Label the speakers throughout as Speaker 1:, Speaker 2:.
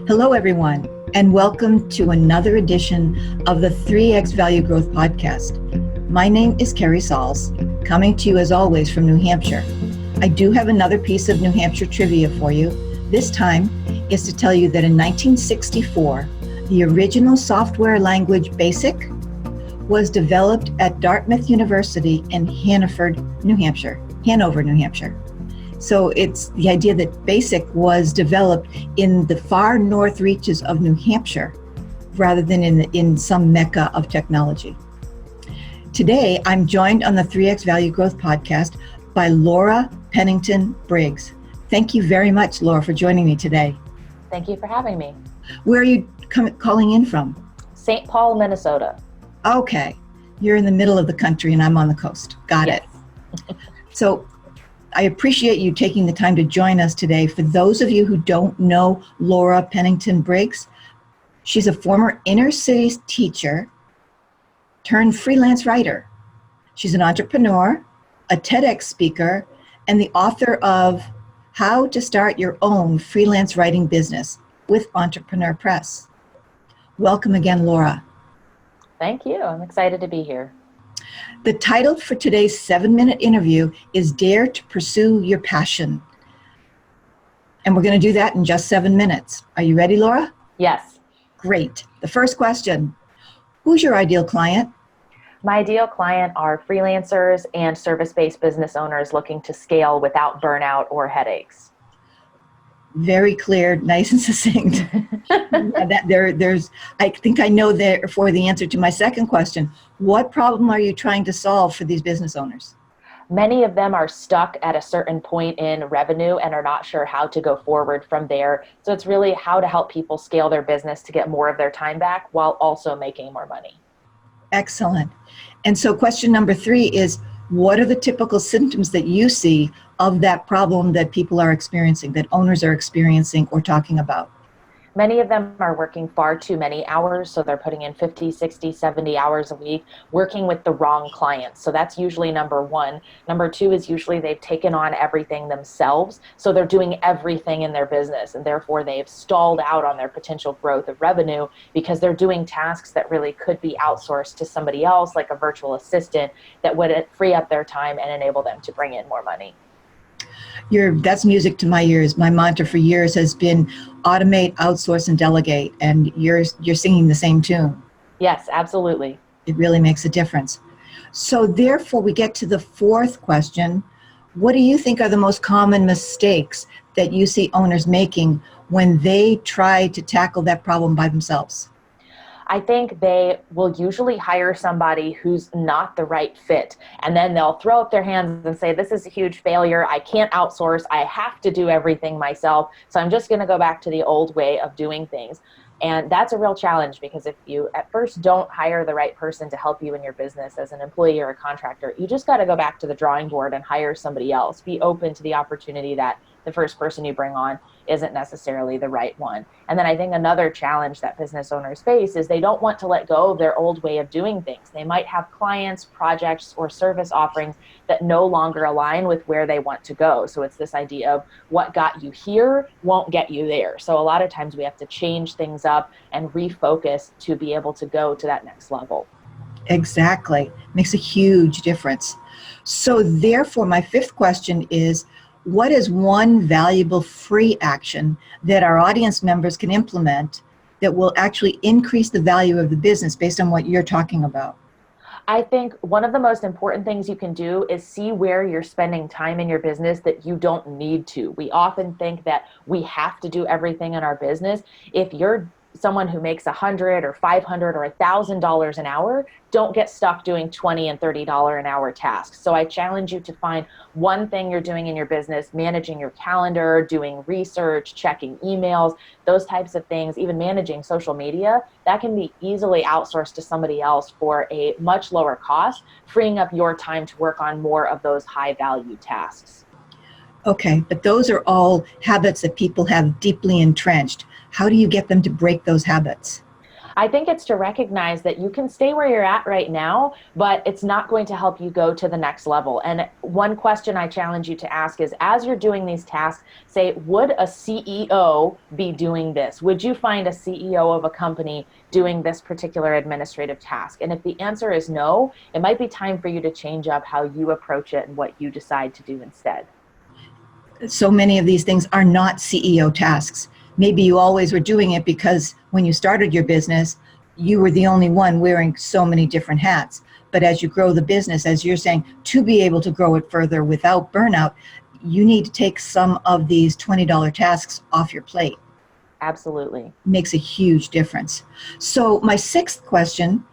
Speaker 1: Hello, everyone, and welcome to another edition of the 3X Value Growth Podcast. My name is Carrie Sauls, coming to you as always from New Hampshire. I do have another piece of New Hampshire trivia for you. This time is to tell you that in 1964, the original software language BASIC was developed at Dartmouth University in Hanover, New Hampshire. So it's the idea that BASIC was developed in the far north reaches of New Hampshire rather than in some mecca of technology. Today, I'm joined on the 3X Value Growth Podcast by Laura Pennington Briggs. Thank you very much, Laura, for joining me today.
Speaker 2: Thank you for having me.
Speaker 1: Where are you calling in from?
Speaker 2: St. Paul, Minnesota.
Speaker 1: Okay. You're in the middle of the country and I'm on the coast. Got
Speaker 2: Yes.
Speaker 1: it. So I appreciate you taking the time to join us today. For those of you who don't know Laura Pennington Briggs, she's a former inner city teacher turned freelance writer. She's an entrepreneur, a TEDx speaker, and the author of How to Start Your Own Freelance Writing Business with Entrepreneur Press. Welcome again, Laura.
Speaker 2: Thank you. I'm excited to be here.
Speaker 1: The title for today's 7-minute interview is Dare to Pursue Your Passion. And we're going to do that in just 7 minutes. Are you ready, Laura?
Speaker 2: Yes.
Speaker 1: Great. The first question, who's your ideal client?
Speaker 2: My ideal client are freelancers and service-based business owners looking to scale without burnout or headaches.
Speaker 1: Very clear, nice and succinct. I think I know therefore the answer to my second question. What problem are you trying to solve for these business owners?
Speaker 2: Many of them are stuck at a certain point in revenue and are not sure how to go forward from there. So it's really how to help people scale their business to get more of their time back while also making more money.
Speaker 1: Excellent. And so question number 3 is, what are the typical symptoms that you see of that problem that people are experiencing, that owners are experiencing or talking about?
Speaker 2: Many of them are working far too many hours, so they're putting in 50, 60, 70 hours a week, working with the wrong clients. So that's usually number 1. Number 2 is usually they've taken on everything themselves, so they're doing everything in their business, and therefore they've stalled out on their potential growth of revenue because they're doing tasks that really could be outsourced to somebody else, like a virtual assistant, that would free up their time and enable them to bring in more money.
Speaker 1: That's music to my ears. My mantra for years has been automate, outsource, and delegate. And you're singing the same tune.
Speaker 2: Yes, absolutely.
Speaker 1: It really makes a difference. So therefore, we get to the fourth question. What do you think are the most common mistakes that you see owners making when they try to tackle that problem by themselves?
Speaker 2: I think they will usually hire somebody who's not the right fit. And then they'll throw up their hands and say, this is a huge failure. I can't outsource. I have to do everything myself. So I'm just going to go back to the old way of doing things. And that's a real challenge because if you at first don't hire the right person to help you in your business as an employee or a contractor, you just got to go back to the drawing board and hire somebody else. Be open to the opportunity that the first person you bring on isn't necessarily the right one. And then I think another challenge that business owners face is they don't want to let go of their old way of doing things. They might have clients, projects, or service offerings that no longer align with where they want to go. So it's this idea of what got you here won't get you there. So a lot of times we have to change things up and refocus to be able to go to that next level.
Speaker 1: Exactly. Makes a huge difference. So therefore, my fifth question is, what is one valuable free action that our audience members can implement that will actually increase the value of the business based on what you're talking about?
Speaker 2: I think one of the most important things you can do is see where you're spending time in your business that you don't need to. We often think that we have to do everything in our business. If you're someone who makes $100 or $500 or $1,000 an hour, don't get stuck doing $20 and $30 an hour tasks. So I challenge you to find one thing you're doing in your business, managing your calendar, doing research, checking emails, those types of things, even managing social media, that can be easily outsourced to somebody else for a much lower cost, freeing up your time to work on more of those high value tasks.
Speaker 1: Okay, but those are all habits that people have deeply entrenched. How do you get them to break those habits?
Speaker 2: I think it's to recognize that you can stay where you're at right now, but it's not going to help you go to the next level. And one question I challenge you to ask is, as you're doing these tasks, say, would a CEO be doing this? Would you find a CEO of a company doing this particular administrative task? And if the answer is no, it might be time for you to change up how you approach it and what you decide to do instead.
Speaker 1: So many of these things are not CEO tasks. Maybe you always were doing it because when you started your business, you were the only one wearing so many different hats. But as you grow the business, as you're saying, to be able to grow it further without burnout, you need to take some of these $20 tasks off your plate.
Speaker 2: Absolutely.
Speaker 1: Makes a huge difference. So my sixth question,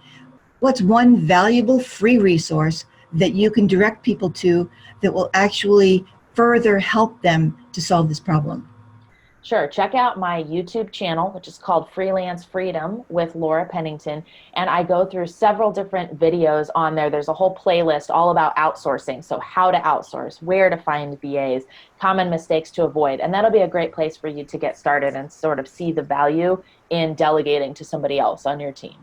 Speaker 1: what's one valuable free resource that you can direct people to that will actually further help them to solve this problem?
Speaker 2: Sure. Check out my YouTube channel, which is called Freelance Freedom with Laura Pennington. And I go through several different videos on there. There's a whole playlist all about outsourcing. So how to outsource, where to find VAs, common mistakes to avoid. And that'll be a great place for you to get started and sort of see the value in delegating to somebody else on your team.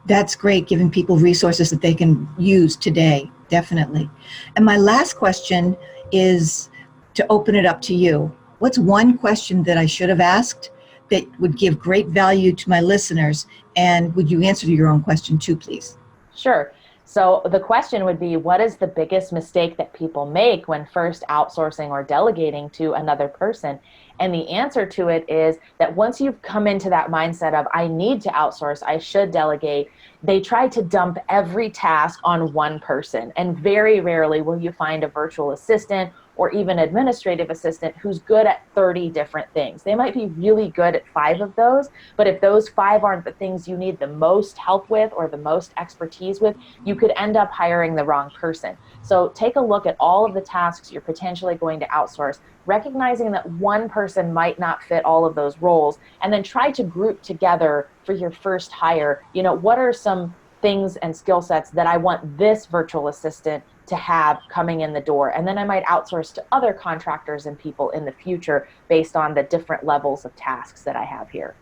Speaker 1: That's great, giving people resources that they can use today, definitely. And my last question is to open it up to you. What's one question that I should have asked that would give great value to my listeners? And would you answer your own question too, please?
Speaker 2: Sure. So the question would be, what is the biggest mistake that people make when first outsourcing or delegating to another person? And the answer to it is that once you've come into that mindset of, I need to outsource, I should delegate, they try to dump every task on one person. And very rarely will you find a virtual assistant or even administrative assistant who's good at 30 different things. They might be really good at 5 of those, but if those 5 aren't the things you need the most help with or the most expertise with, you could end up hiring the wrong person. So take a look at all of the tasks you're potentially going to outsource, recognizing that one person might not fit all of those roles, and then try to group together for your first hire, what are some things and skill sets that I want this virtual assistant to have coming in the door. And then I might outsource to other contractors and people in the future based on the different levels of tasks that I have here.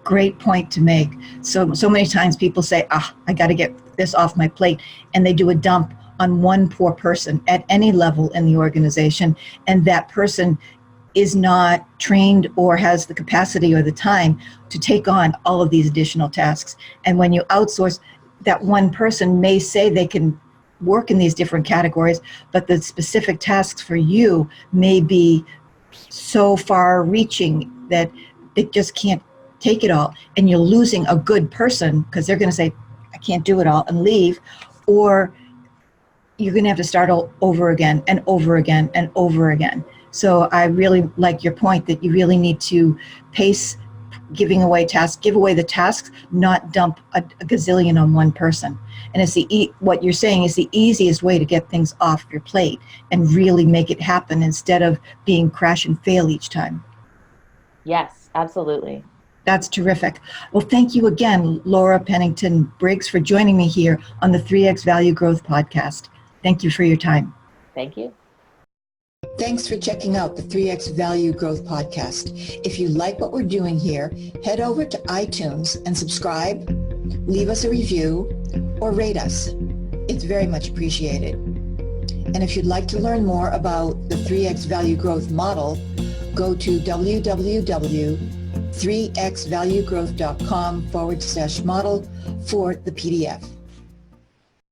Speaker 1: Great point to make. So many times people say, I got to get this off my plate. And they do a dump on one poor person at any level in the organization. And that person is not trained or has the capacity or the time to take on all of these additional tasks. And when you outsource, that one person may say they can work in these different categories, but the specific tasks for you may be so far reaching that it just can't take it all. And you're losing a good person because they're going to say, I can't do it all and leave, or you're going to have to start all over again and over again and over again. So I really like your point that you really need to pace giving away tasks, give away the tasks, not dump a gazillion on one person. And it's what you're saying is the easiest way to get things off your plate and really make it happen instead of being crash and fail each time.
Speaker 2: Yes, absolutely.
Speaker 1: That's terrific. Well, thank you again, Laura Pennington Briggs, for joining me here on the 3X Value Growth Podcast. Thank you for your time.
Speaker 2: Thank you.
Speaker 1: Thanks for checking out the 3X Value Growth Podcast. If you like what we're doing here, head over to iTunes and subscribe, leave us a review, or rate us. It's very much appreciated. And if you'd like to learn more about the 3X Value Growth model, go to www.3xvaluegrowth.com/model for the PDF.